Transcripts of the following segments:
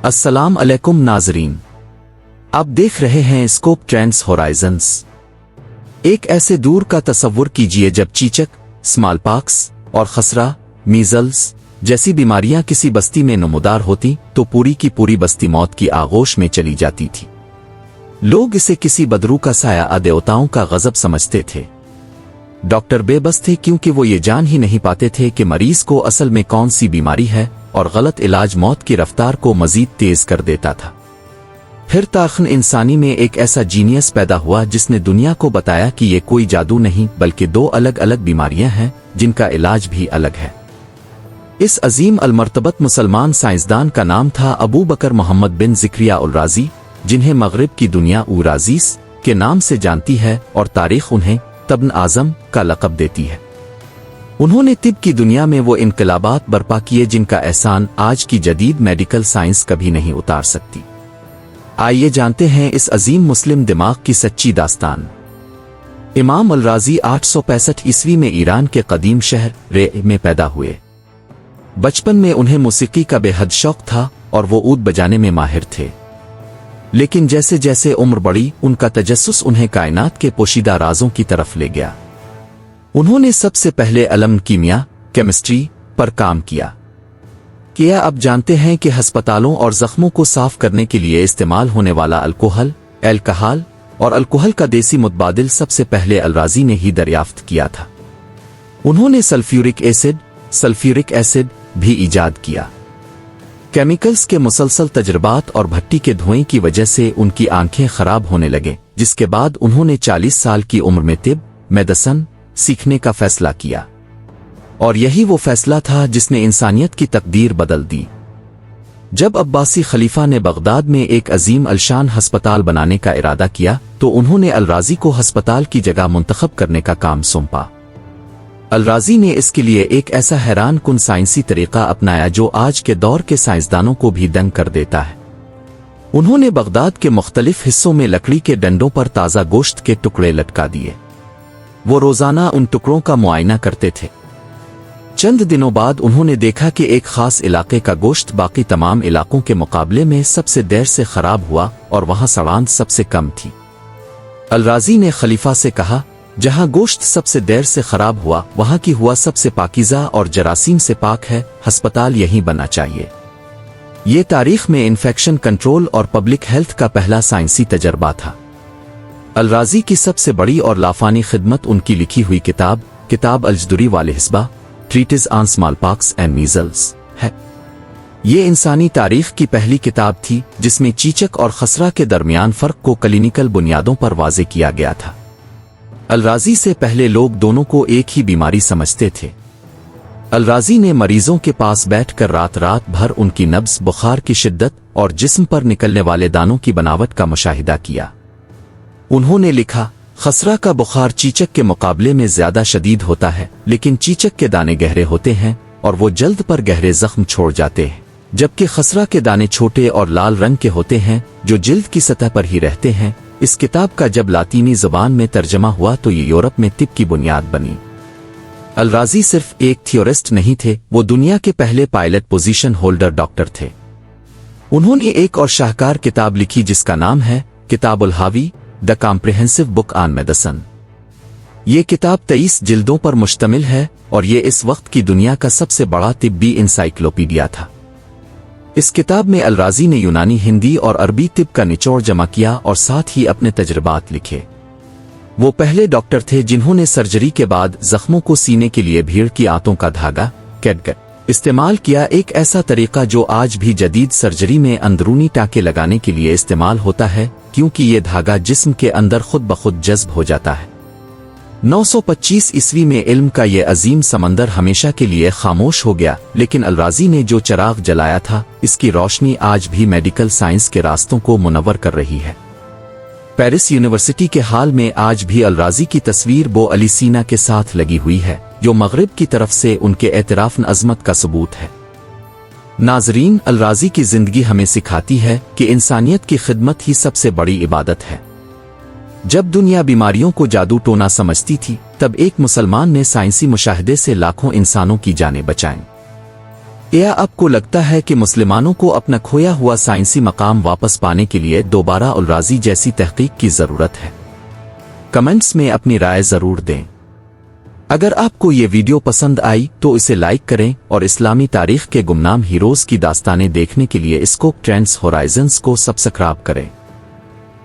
अस्सलाम अलैकुम नाजरीन, आप देख रहे हैं स्कोप ट्रेंड्स होराइजन्स। एक ऐसे दूर का तसव्वुर कीजिए जब चीचक, स्मॉलपॉक्स और खसरा, मीजल्स जैसी बीमारियां किसी बस्ती में नमूदार होती तो पूरी की पूरी बस्ती मौत की आगोश में चली जाती थी। लोग इसे किसी बदरू का साया, देवताओं का गजब समझते थे। डॉक्टर बेबस थे क्योंकि वो ये जान ही नहीं पाते थे कि मरीज को असल में कौन सी बीमारी है, और गलत इलाज मौत की रफ्तार को मजीद तेज कर देता था। फिर ताखन इंसानी में एक ऐसा जीनियस पैदा हुआ जिसने दुनिया को बताया कि ये कोई जादू नहीं बल्कि दो अलग अलग बीमारियां हैं जिनका इलाज भी अलग है। इस अजीम अलमर्तबत मुसलमान साइंसदान का नाम था अबू बकर मोहम्मद बिन ज़िक्रिया उल राज़ी, जिन्हें मगरिब की दुनिया उराजीस के नाम से जानती है और तारीख उन्हें तब्न आज़म का लक़ब देती है। उन्होंने तिब की दुनिया में वो इनकलाबात बर्पा किए जिनका एहसान आज की जदीद मेडिकल साइंस कभी नहीं उतार सकती। आइए जानते हैं इस अजीम मुस्लिम दिमाग की सच्ची दास्तान। इमाम अल राज़ी 865 ईस्वी में ईरान के कदीम शहर रे में पैदा हुए। बचपन में उन्हें मौसीकी का बेहद शौक था और वो ऊद बजाने में माहिर थे। लेकिन जैसे जैसे उम्र बढ़ी उनका तजस्सुस उन्हें कायनात के पोशीदा राजों की तरफ ले गया। उन्होंने सबसे पहले अलम कीमिया, केमिस्ट्री पर काम किया। अब जानते हैं कि अस्पतालों और जख्मों को साफ करने के लिए इस्तेमाल होने वाला अल्कोहल और अल्कोहल का देसी मुतबादिल सबसे पहले अल राज़ी ने ही दरियाफ्त किया था। उन्होंने सल्फ्यूरिक एसिड भी ईजाद किया। केमिकल्स के मुसलसल तजर्बात और भट्टी के धुएं की वजह से उनकी आंखें खराब होने लगे, जिसके बाद उन्होंने 40 साल की उम्र में तिब मेडिसिन सीखने का फैसला किया, और यही वो फैसला था जिसने इंसानियत की तकदीर बदल दी। जब अब्बासी खलीफा ने बगदाद में एक अजीम अलशान हस्पताल बनाने का इरादा किया तो उन्होंने अल राज़ी को हस्पताल की जगह मुंतखब करने का काम सौंपा। अल राज़ी ने इसके लिए एक ऐसा हैरान कुन साइंसी तरीका अपनाया जो आज के दौर के साइंसदानों को भी दंग कर देता है। उन्होंने बगदाद के मुख्तलिफ हिस्सों में लकड़ी के डंडों पर ताज़ा गोश्त के टुकड़े लटका दिए। वो रोजाना उन टुकड़ों का मुआयना करते थे। चंद दिनों बाद उन्होंने देखा कि एक खास इलाके का गोश्त बाकी तमाम इलाकों के मुकाबले में सबसे देर से खराब हुआ और वहां सड़ांत सबसे कम थी। अल राज़ी ने खलीफा से कहा, जहां गोश्त सबसे देर से खराब हुआ वहां की हुआ सबसे पाकीज़ा और जरासीम से पाक है, अस्पताल यहीं बनना चाहिए। ये तारीख में इन्फेक्शन कंट्रोल और पब्लिक हेल्थ का पहला साइंसी तजर्बा था। अल राज़ी की सबसे बड़ी और लाफानी खिदमत उनकी लिखी हुई किताब अल-जदुरी वाले हिस्बा, ट्रीटिज ऑन स्मॉलपॉक्स एंड मीजल्स है। ये इंसानी तारीख की पहली किताब थी जिसमें चीचक और खसरा के दरमियान फ़र्क को क्लिनिकल बुनियादों पर वाज़े किया गया था। अल राज़ी से पहले लोग दोनों को एक ही बीमारी समझते थे। अल राज़ी ने मरीजों के पास बैठकर रात भर उनकी नब्ज़, बुखार की शिद्दत और जिस्म पर निकलने वाले दानों की बनावट का मुशाहिदा किया। उन्होंने लिखा, खसरा का बुखार चीचक के मुकाबले में ज्यादा शदीद होता है, लेकिन चीचक के दाने गहरे होते हैं और वो जल्द पर गहरे जख्म छोड़ जाते हैं, जबकि खसरा के दाने छोटे और लाल रंग के होते हैं जो जिल्द की सतह पर ही रहते हैं। इस किताब का जब लातीनी ज़बान में तर्जमा हुआ तो ये यूरोप में तिब की बुनियाद बनी। अल राज़ी सिर्फ एक थियोरिस्ट नहीं थे, वो दुनिया के पहले पायलट पोजीशन होल्डर डॉक्टर थे। उन्होंने एक और शाहकार किताब लिखी जिसका नाम है किताबुल हावी, the comprehensive book on medicine. ये किताब 23 जिल्दों पर मुश्तमिल है और ये इस वक्त की दुनिया का सबसे बड़ा तिब्बी इंसाइक्लोपीडिया था। इस किताब में अल राज़ी ने यूनानी, हिंदी और अरबी तिब का निचोड़ जमा किया और साथ ही अपने तजर्बात लिखे। वो पहले डॉक्टर थे जिन्होंने सर्जरी के बाद जख्मों को सीने के लिए भीड़ की आंतों का धागा कैटगट इस्तेमाल किया, एक ऐसा तरीका जो आज भी जदीद सर्जरी में अंदरूनी टाँके लगाने के लिए इस्तेमाल होता है, क्योंकि ये धागा जिस्म के अंदर खुद ब खुद जज्ब हो जाता है। 925 ईस्वी में इल्म का ये अजीम समंदर हमेशा के लिए खामोश हो गया, लेकिन अल राज़ी ने जो चिराग जलाया था इसकी रोशनी आज भी मेडिकल साइंस के रास्तों को मुनव्वर कर रही है। पेरिस यूनिवर्सिटी के हाल में आज भी अल राज़ी की तस्वीर बो अली सीना के साथ लगी हुई है, जो मगरिब की तरफ से उनके एतराफ़ अज़मत का सबूत है। नाजरीन, अल राज़ी की जिंदगी हमें सिखाती है कि इंसानियत की खिदमत ही सबसे बड़ी इबादत है। जब दुनिया बीमारियों को जादू टोना समझती थी, तब एक मुसलमान ने साइंसी मुशाहिदे से लाखों इंसानों की जानें बचाईं। یا آپ کو لگتا ہے کہ مسلمانوں کو اپنا کھویا ہوا سائنسی مقام واپس پانے کے لیے دوبارہ الرازی جیسی تحقیق کی ضرورت ہے؟ کمنٹس میں اپنی رائے ضرور دیں۔ اگر آپ کو یہ ویڈیو پسند آئی تو اسے لائک کریں اور اسلامی تاریخ کے گمنام ہیروز کی داستانیں دیکھنے کے لیے اسکوپ ٹرینڈز ہورائزنز کو سبسکرائب کریں۔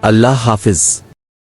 اللہ حافظ۔